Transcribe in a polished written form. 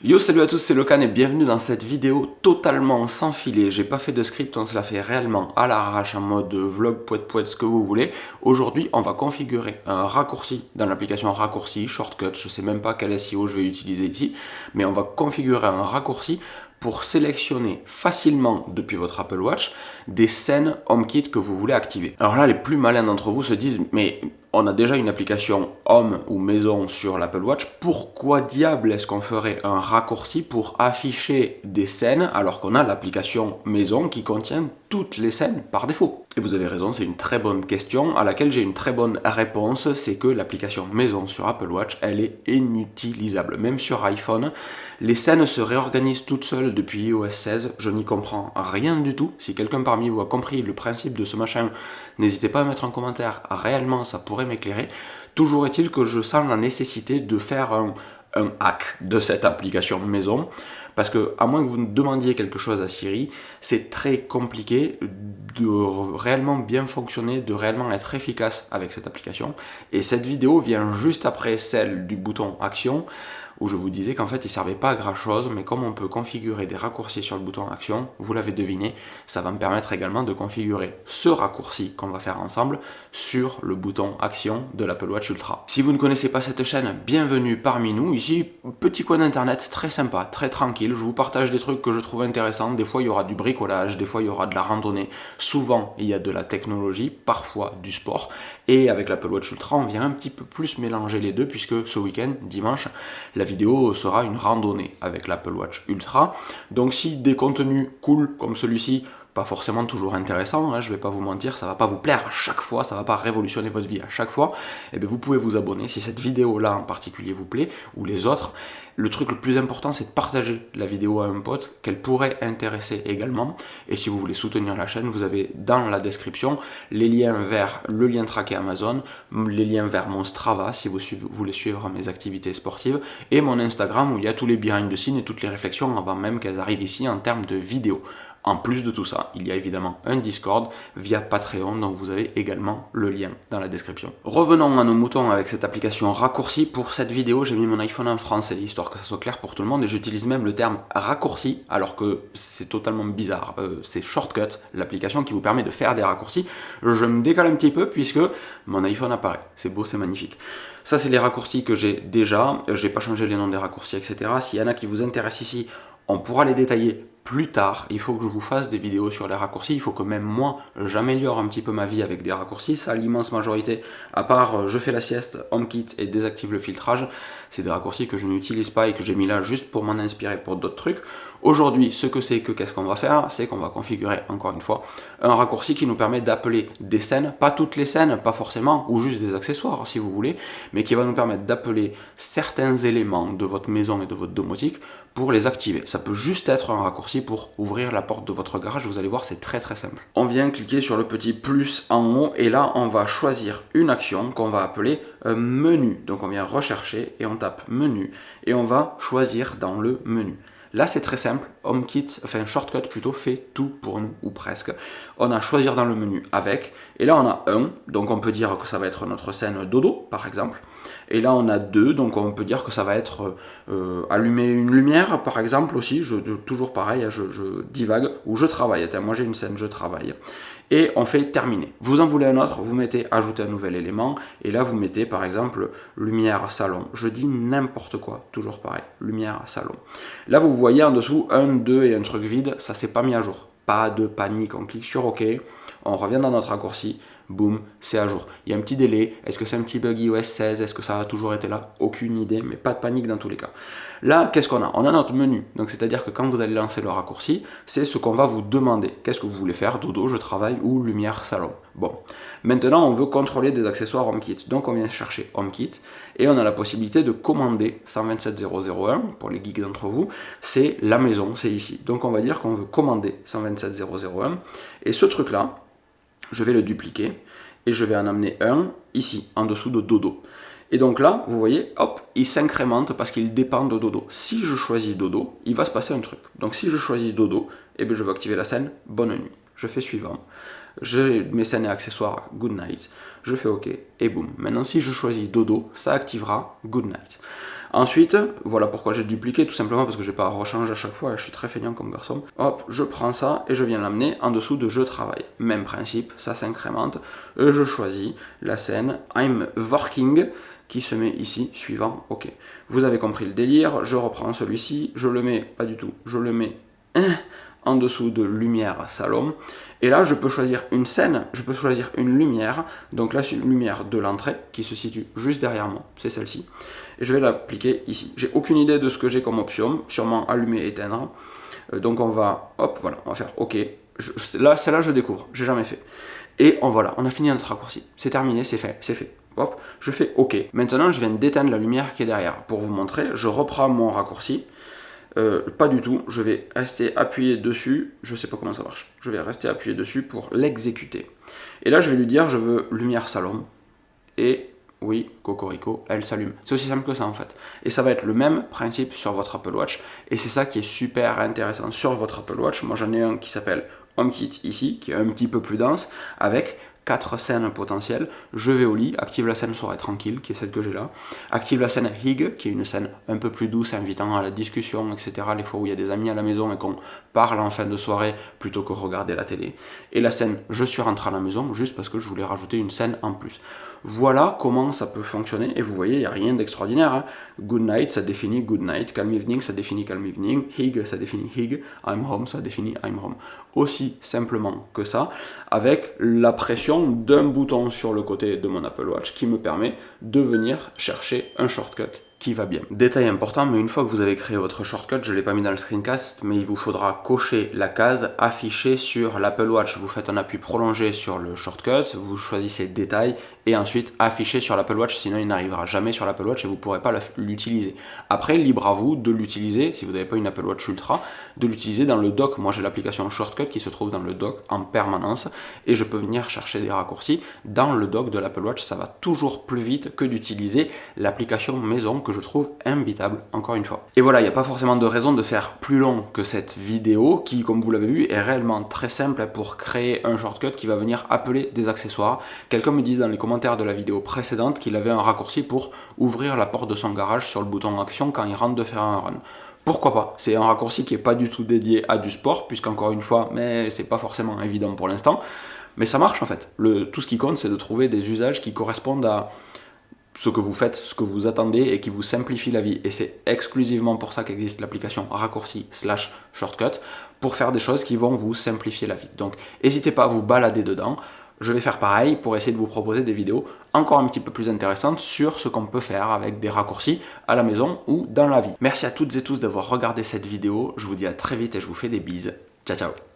Yo, salut à tous, c'est Locan et bienvenue dans cette vidéo totalement sans filet. J'ai pas fait de script, on se l'a fait réellement à l'arrache en mode vlog, poète, ce que vous voulez. Aujourd'hui, on va configurer un raccourci dans l'application raccourci, shortcut, je sais même pas quel SEO je vais utiliser ici, mais on va configurer un raccourci pour sélectionner facilement depuis votre Apple Watch des scènes HomeKit que vous voulez activer. Alors là, les plus malins d'entre vous se disent, mais on a déjà une application Home ou Maison sur l'Apple Watch, pourquoi diable est-ce qu'on ferait un raccourci pour afficher des scènes alors qu'on a l'application Maison qui contient toutes les scènes par défaut? Et vous avez raison, c'est une très bonne question à laquelle j'ai une très bonne réponse, c'est que l'application Maison sur Apple Watch, elle est inutilisable. Même sur iPhone, les scènes se réorganisent toutes seules depuis iOS 16, je n'y comprends rien du tout. Si quelqu'un parmi vous a compris le principe de ce machin, n'hésitez pas à mettre un commentaire, réellement ça pourrait m'éclairer. Toujours est-il que je sens la nécessité de faire un hack de cette application Maison, parce que à moins que vous ne demandiez quelque chose à Siri, c'est très compliqué de réellement bien fonctionner, de réellement être efficace avec cette application. Et cette vidéo vient juste après celle du bouton Action, où je vous disais qu'en fait il ne servait pas à grand chose, mais comme on peut configurer des raccourcis sur le bouton Action, vous l'avez deviné, ça va me permettre également de configurer ce raccourci qu'on va faire ensemble sur le bouton Action de l'Apple Watch Ultra. Si vous ne connaissez pas cette chaîne, bienvenue parmi nous. Ici, petit coin d'internet très sympa, très tranquille, je vous partage des trucs que je trouve intéressants. Des fois il y aura du bricolage, des fois il y aura de la randonnée, souvent il y a de la technologie, parfois du sport. Et avec l'Apple Watch Ultra, on vient un petit peu plus mélanger les deux, puisque ce week-end, dimanche, la vidéo sera une randonnée avec l'Apple Watch Ultra. Donc si des contenus cool comme celui-ci, pas forcément toujours intéressant, hein, je vais pas vous mentir, ça va pas vous plaire à chaque fois, ça va pas révolutionner votre vie à chaque fois, et bien vous pouvez vous abonner si cette vidéo-là en particulier vous plaît, ou les autres. Le truc le plus important, c'est de partager la vidéo à un pote qu'elle pourrait intéresser également. Et si vous voulez soutenir la chaîne, vous avez dans la description les liens vers le lien traqué Amazon, les liens vers mon Strava si vous voulez suivre mes activités sportives, et mon Instagram où il y a tous les behind the scenes et toutes les réflexions avant même qu'elles arrivent ici en termes de vidéos. En plus de tout ça, il y a évidemment un Discord via Patreon, dont vous avez également le lien dans la description. Revenons à nos moutons avec cette application raccourci. Pour cette vidéo, j'ai mis mon iPhone en français, histoire que ça soit clair pour tout le monde, et j'utilise même le terme raccourci, alors que c'est totalement bizarre. C'est Shortcut, l'application qui vous permet de faire des raccourcis. Je me décale un petit peu puisque mon iPhone apparaît. C'est beau, c'est magnifique. Ça, c'est les raccourcis que j'ai déjà. Je n'ai pas changé les noms des raccourcis, etc. S'il y en a qui vous intéressent ici, on pourra les détailler plus tard. Il faut que je vous fasse des vidéos sur les raccourcis, il faut que même moi j'améliore un petit peu ma vie avec des raccourcis. Ça, l'immense majorité, à part je fais la sieste, HomeKit et désactive le filtrage, c'est des raccourcis que je n'utilise pas et que j'ai mis là juste pour m'en inspirer pour d'autres trucs. Aujourd'hui, ce que c'est que qu'est-ce qu'on va faire, c'est qu'on va configurer encore une fois un raccourci qui nous permet d'appeler des scènes, pas toutes les scènes, pas forcément, ou juste des accessoires si vous voulez, mais qui va nous permettre d'appeler certains éléments de votre maison et de votre domotique pour les activer. Ça peut juste être un raccourci pour ouvrir la porte de votre garage, vous allez voir, c'est très très simple. On vient cliquer sur le petit plus en haut et là on va choisir une action qu'on va appeler menu. Donc on vient rechercher et on tape menu et on va choisir dans le menu. Là c'est très simple, HomeKit, enfin Shortcut plutôt, fait tout pour nous, ou presque. On a choisir dans le menu avec, et là on a un, donc on peut dire que ça va être notre scène dodo par exemple. Et là on a deux, donc on peut dire que ça va être allumer une lumière par exemple aussi, toujours pareil, je divague, ou je travaille, moi j'ai une scène je travaille. Et on fait terminer. Vous en voulez un autre, vous mettez ajouter un nouvel élément, et là vous mettez par exemple lumière salon. Je dis n'importe quoi, toujours pareil, lumière salon. Là vous voyez en dessous 1, 2 et un truc vide, ça s'est pas mis à jour. Pas de panique, on clique sur OK, on revient dans notre raccourci, boum, c'est à jour. Il y a un petit délai, est-ce que c'est un petit bug iOS 16, est-ce que ça a toujours été là? Aucune idée, mais pas de panique dans tous les cas. Là, qu'est-ce qu'on a? On a notre menu, donc c'est-à-dire que quand vous allez lancer le raccourci, c'est ce qu'on va vous demander. Qu'est-ce que vous voulez faire? Dodo, je travaille ou lumière salon. Bon, maintenant on veut contrôler des accessoires HomeKit, donc on vient chercher HomeKit et on a la possibilité de commander 127001, pour les geeks d'entre vous, c'est la maison, c'est ici. Donc on va dire qu'on veut commander 127001 et ce truc-là, je vais le dupliquer et je vais en amener un ici, en dessous de Dodo. Et donc là, vous voyez, hop, il s'incrémente parce qu'il dépend de Dodo. Si je choisis Dodo, il va se passer un truc. Donc si je choisis Dodo, eh bien je vais activer la scène Bonne nuit. Je fais suivant. J'ai mes scènes et accessoires Good Night. Je fais OK et boum. Maintenant, si je choisis Dodo, ça activera Good Night. Ensuite, voilà pourquoi j'ai dupliqué, tout simplement parce que j'ai pas à rechanger à chaque fois, je suis très feignant comme garçon. Hop, je prends ça et je viens l'amener en dessous de je travaille. Même principe, ça s'incrémente. Je choisis la scène I'm working qui se met ici, suivant, ok. Vous avez compris le délire, je reprends celui-ci, je le mets, pas du tout, je le mets en dessous de lumière salon. Et là, je peux choisir une scène, je peux choisir une lumière. Donc là, c'est une lumière de l'entrée qui se situe juste derrière moi, c'est celle-ci. Et je vais l'appliquer ici. J'ai aucune idée de ce que j'ai comme option, sûrement allumer, éteindre. Donc on va, hop, voilà, on va faire OK. Là, celle-là, je découvre, j'ai jamais fait. Et voilà, on a fini notre raccourci. C'est terminé, c'est fait, c'est fait. Hop, je fais OK. Maintenant, je viens d'éteindre la lumière qui est derrière. Pour vous montrer, je reprends mon raccourci. Pas du tout, je vais rester appuyé dessus, je sais pas comment ça marche, je vais rester appuyé dessus pour l'exécuter. Et là je vais lui dire je veux lumière salon, et oui, cocorico, elle s'allume. C'est aussi simple que ça en fait. Et ça va être le même principe sur votre Apple Watch, et c'est ça qui est super intéressant sur votre Apple Watch. Moi j'en ai un qui s'appelle HomeKit ici, qui est un petit peu plus dense, avec 4 scènes potentielles. Je vais au lit, active la scène soirée tranquille, qui est celle que j'ai là. Active la scène Hig, qui est une scène un peu plus douce, invitant à la discussion, etc. Les fois où il y a des amis à la maison et qu'on parle en fin de soirée plutôt que regarder la télé. Et la scène Je suis rentré à la maison, juste parce que je voulais rajouter une scène en plus. Voilà comment ça peut fonctionner. Et vous voyez, il n'y a rien d'extraordinaire. Hein. Good night, ça définit good night. Calm evening, ça définit calm evening. Hig, ça définit hig. I'm home, ça définit I'm home. Aussi simplement que ça, avec la pression d'un bouton sur le côté de mon Apple Watch qui me permet de venir chercher un shortcut qui va bien. Détail important, mais une fois que vous avez créé votre shortcut, je ne l'ai pas mis dans le screencast, mais il vous faudra cocher la case affichée sur l'Apple Watch. Vous faites un appui prolongé sur le shortcut, vous choisissez détail et ensuite afficher sur l'Apple Watch, sinon il n'arrivera jamais sur l'Apple Watch et vous ne pourrez pas l'utiliser. Après, libre à vous de l'utiliser, si vous n'avez pas une Apple Watch Ultra, de l'utiliser dans le dock. Moi j'ai l'application Shortcut qui se trouve dans le dock en permanence et je peux venir chercher des raccourcis dans le dock de l'Apple Watch. Ça va toujours plus vite que d'utiliser l'application maison que je trouve imbitable, encore une fois. Et voilà, il n'y a pas forcément de raison de faire plus long que cette vidéo qui, comme vous l'avez vu, est réellement très simple pour créer un shortcut qui va venir appeler des accessoires. Quelqu'un me disait dans les commentaires de la vidéo précédente qu'il avait un raccourci pour ouvrir la porte de son garage sur le bouton action quand il rentre de faire un run. Pourquoi pas? C'est un raccourci qui n'est pas du tout dédié à du sport, puisqu'encore une fois, mais c'est pas forcément évident pour l'instant. Mais ça marche en fait. Tout ce qui compte, c'est de trouver des usages qui correspondent à ce que vous faites, ce que vous attendez et qui vous simplifie la vie. Et c'est exclusivement pour ça qu'existe l'application raccourci/shortcut, pour faire des choses qui vont vous simplifier la vie. Donc n'hésitez pas à vous balader dedans. Je vais faire pareil pour essayer de vous proposer des vidéos encore un petit peu plus intéressantes sur ce qu'on peut faire avec des raccourcis à la maison ou dans la vie. Merci à toutes et tous d'avoir regardé cette vidéo. Je vous dis à très vite et je vous fais des bises. Ciao ciao.